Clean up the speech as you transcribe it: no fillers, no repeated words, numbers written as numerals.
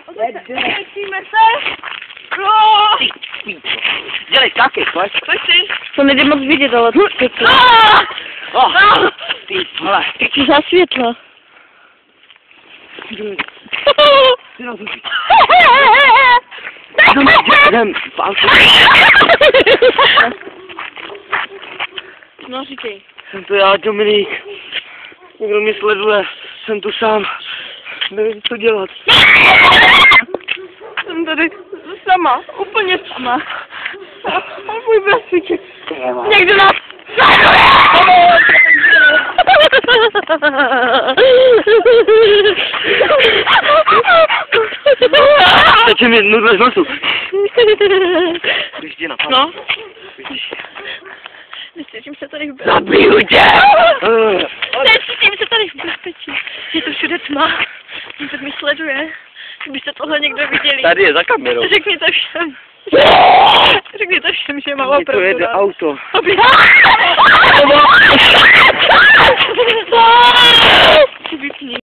Otočíme se. Dělej skákej, pojď. Pojď si. To nejde moc vidět, ale to je to. Ty vole. Taky za světla. Ty na zuby. Jdem v autu. No, říkej. Jsem to já, Dominik. Někdo mě sleduje. Jsem tu sám. Nevím, co dělat. Jsem tady sama, úplně sama. A můj bratříček někde nás sleduje! Teče mi nudle z nosu. Když napadne. No. Necítím se tady v bezpečí. Zabiju tě! Necítím se tady v bezpečí. Je tu všude tma. Někdo mě sleduje. Kdybyste tohle někdo viděli. Tady je za kamerou. Řekněte všem. Řekněte všem, že mám To opravdu jede rád. auto. Aby...